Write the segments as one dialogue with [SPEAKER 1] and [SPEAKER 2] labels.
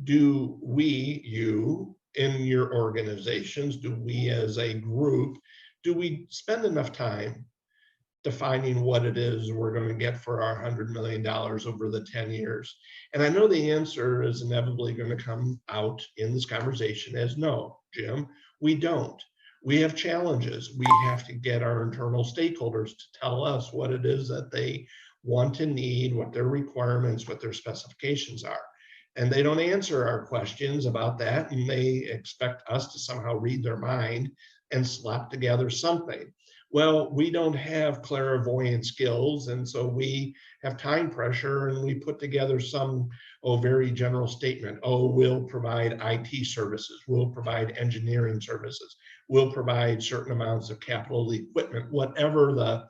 [SPEAKER 1] do we, you in your organizations, do we as a group, do we spend enough time defining what it is we're going to get for our $100 million over the 10 years? And I know the answer is inevitably going to come out in this conversation as no, Jim, we don't. We have challenges. We have to get our internal stakeholders to tell us what it is that they want and need, what their requirements, what their specifications are. And they don't answer our questions about that, and they expect us to somehow read their mind and slap together something. Well, we don't have clairvoyant skills, and so we have time pressure, and we put together some very general statement. Oh, we'll provide IT services, we'll provide engineering services, we'll provide certain amounts of capital equipment, whatever the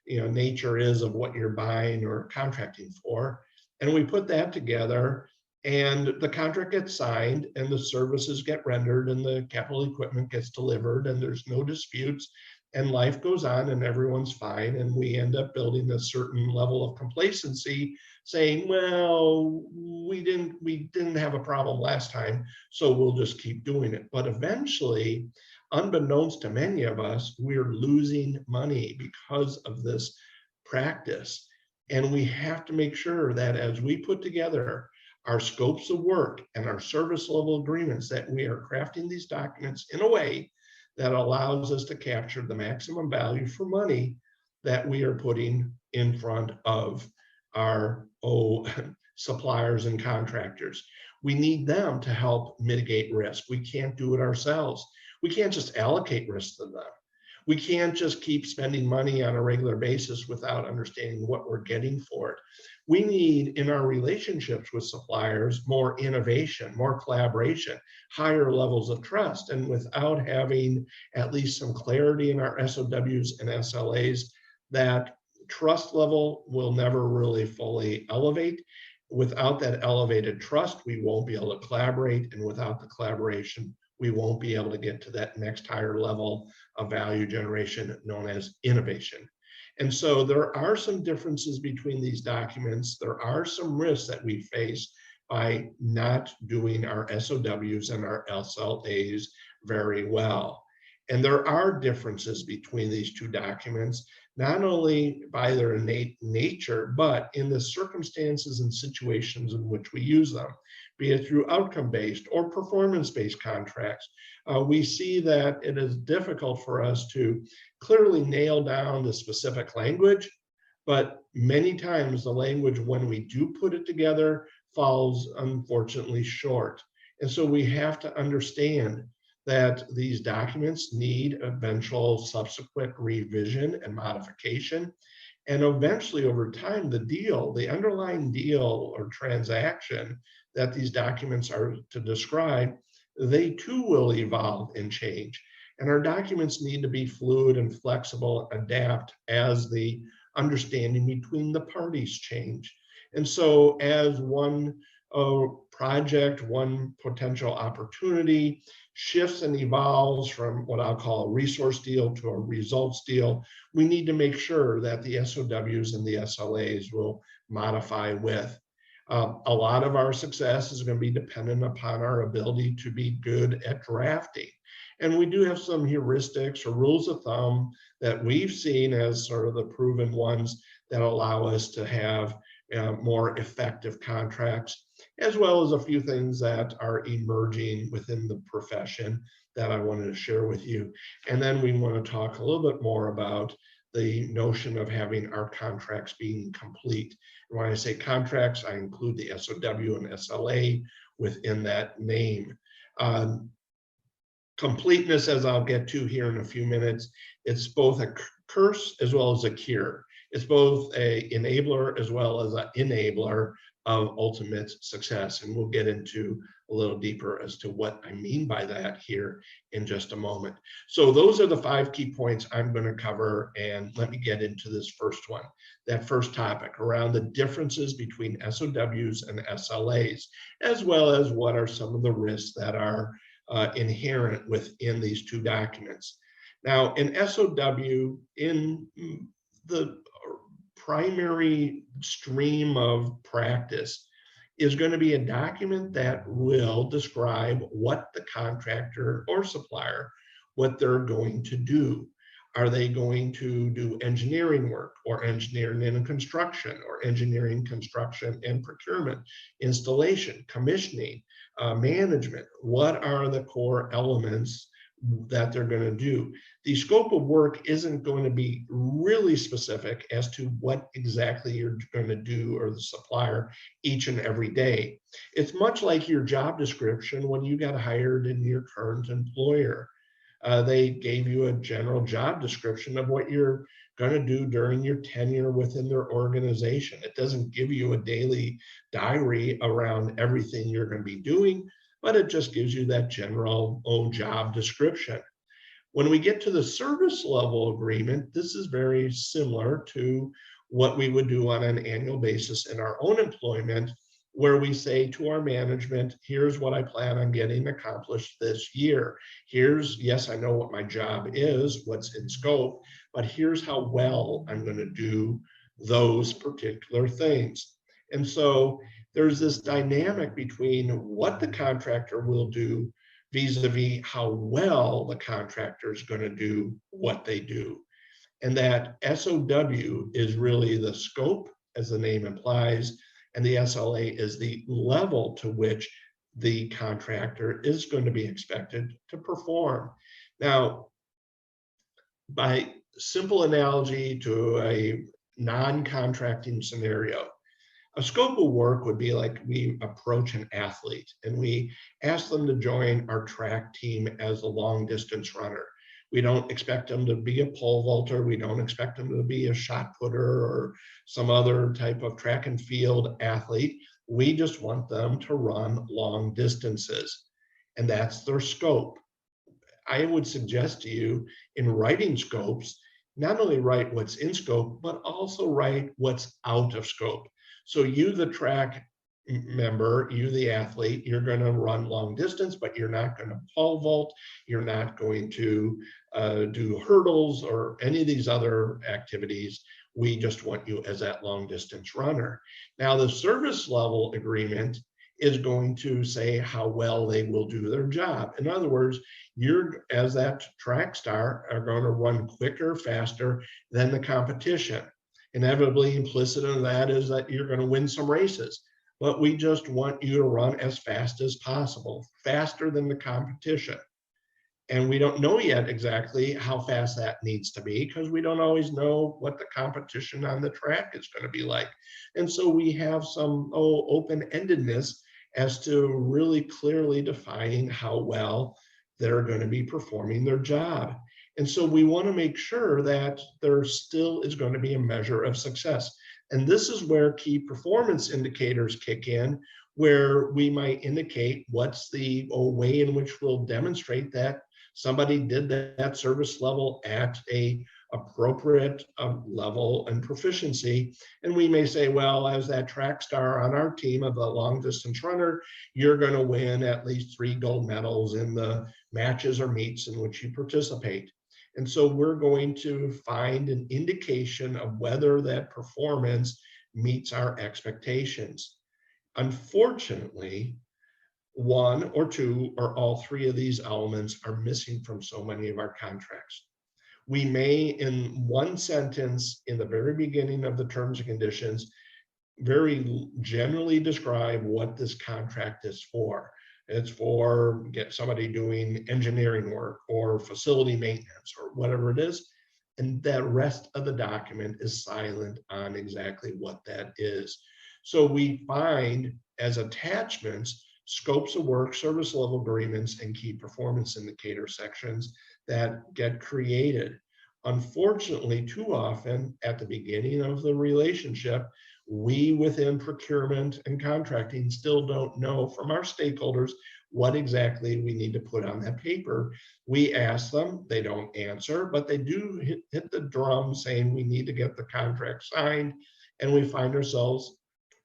[SPEAKER 1] nature is of what you're buying or contracting for. And we put that together, and the contract gets signed, and the services get rendered, and the capital equipment gets delivered, and there's no disputes, and life goes on, and everyone's fine. And we end up building a certain level of complacency, saying, well, we didn't have a problem last time, so we'll just keep doing it. But eventually, unbeknownst to many of us, we're losing money because of this practice. And we have to make sure that as we put together our scopes of work and our service level agreements, that we are crafting these documents in a way that allows us to capture the maximum value for money that we are putting in front of our suppliers and contractors. We need them to help mitigate risk. We can't do it ourselves. We can't just allocate risk to them. We can't just keep spending money on a regular basis without understanding what we're getting for it. We need, in our relationships with suppliers, more innovation, more collaboration, higher levels of trust. And without having at least some clarity in our SOWs and SLAs, that trust level will never really fully elevate. Without that elevated trust, we won't be able to collaborate. And without the collaboration, we won't be able to get to that next higher level of value generation known as innovation. And so there are some differences between these documents. There are some risks that we face by not doing our SOWs and our SLAs very well. And there are differences between these two documents, not only by their innate nature, but in the circumstances and situations in which we use them, be it through outcome-based or performance-based contracts. We see that it is difficult for us to clearly nail down the specific language, but many times the language, when we do put it together, falls unfortunately short. And so we have to understand that these documents need eventual subsequent revision and modification. And eventually, over time, the underlying deal or transaction that these documents are to describe, they too will evolve and change. And our documents need to be fluid and flexible, adapt as the understanding between the parties change. And so as one project, one potential opportunity shifts and evolves from what I'll call a resource deal to a results deal, we need to make sure that the SOWs and the SLAs will modify with. A lot of our success is going to be dependent upon our ability to be good at drafting. And we do have some heuristics or rules of thumb that we've seen as sort of the proven ones that allow us to have more effective contracts, as well as a few things that are emerging within the profession that I wanted to share with you. And then we want to talk a little bit more about the notion of having our contracts being complete. And when I say contracts, I include the SOW and SLA within that name. Completeness, as I'll get to here in a few minutes, it's both a curse as well as a cure. It's both an enabler as well as an enabler of ultimate success. And we'll get into a little deeper as to what I mean by that here in just a moment. So those are the 5 key points I'm going to cover. And let me get into this first one, that first topic around the differences between SOWs and SLAs, as well as what are some of the risks that are inherent within these two documents. Now, in SOW, in the primary stream of practice, is going to be a document that will describe what the contractor or supplier, what they're going to do. Are they going to do engineering work, or engineering and construction, or engineering, construction and procurement, installation, commissioning, management? What are the core elements that they're going to do? The scope of work isn't going to be really specific as to what exactly you're going to do, or the supplier, each and every day. It's much like your job description when you got hired in your current employer. They gave you a general job description of what you're going to do during your tenure within their organization. It doesn't give you a daily diary around everything you're going to be doing, but it just gives you that general job description. When we get to the service level agreement, this is very similar to what we would do on an annual basis in our own employment, where we say to our management, here's what I plan on getting accomplished this year. Here's, yes, I know what my job is, what's in scope, but here's how well I'm going to do those particular things. And so there's this dynamic between what the contractor will do vis-a-vis how well the contractor is going to do what they do. And that SOW is really the scope, as the name implies, and the SLA is the level to which the contractor is going to be expected to perform. Now, by simple analogy to a non-contracting scenario, a scope of work would be like we approach an athlete and we ask them to join our track team as a long distance runner. We don't expect them to be a pole vaulter. We don't expect them to be a shot putter or some other type of track and field athlete. We just want them to run long distances, and that's their scope. I would suggest to you, in writing scopes, not only write what's in scope, but also write what's out of scope. So you, the track member, you, the athlete, you're going to run long distance, but you're not going to pole vault. You're not going to do hurdles or any of these other activities. We just want you as that long distance runner. Now, the service level agreement is going to say how well they will do their job. In other words, you're, as that track star, are going to run quicker, faster than the competition. Inevitably implicit in that is that you're going to win some races, but we just want you to run as fast as possible, faster than the competition. And we don't know yet exactly how fast that needs to be, because we don't always know what the competition on the track is going to be like. And so we have some open-endedness as to really clearly defining how well they're going to be performing their job. And so we want to make sure that there still is going to be a measure of success. And this is where key performance indicators kick in, where we might indicate what's the way in which we'll demonstrate that somebody did that service level at a appropriate level and proficiency. And we may say, well, as that track star on our team of a long distance runner, you're going to win at least 3 gold medals in the matches or meets in which you participate. And so we're going to find an indication of whether that performance meets our expectations. Unfortunately, one or two or all three of these elements are missing from so many of our contracts. We may, in one sentence in the very beginning of the terms and conditions, very generally describe what this contract is for. It's for get somebody doing engineering work or facility maintenance or whatever it is. And that rest of the document is silent on exactly what that is. So we find as attachments, scopes of work, service level agreements, and key performance indicator sections that get created. Unfortunately, too often at the beginning of the relationship, we within procurement and contracting still don't know from our stakeholders what exactly we need to put on that paper. We ask them, they don't answer, but they do hit the drum saying we need to get the contract signed, and we find ourselves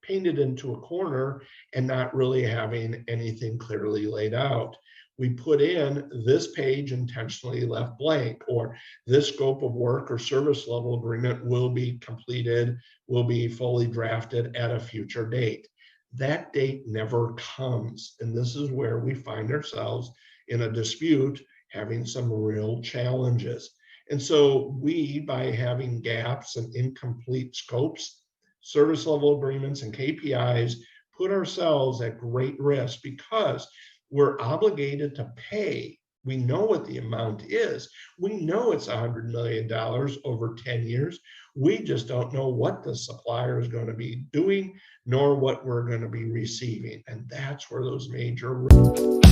[SPEAKER 1] painted into a corner and not really having anything clearly laid out. We put in this page intentionally left blank, or this scope of work or service level agreement will be completed, will be fully drafted at a future date. That date never comes. And this is where we find ourselves in a dispute, having some real challenges. And so we, by having gaps and incomplete scopes, service level agreements, and KPIs, put ourselves at great risk because we're obligated to pay. We know what the amount is. We know it's $100 million over 10 years. We just don't know what the supplier is going to be doing, nor what we're going to be receiving. And that's where those major risks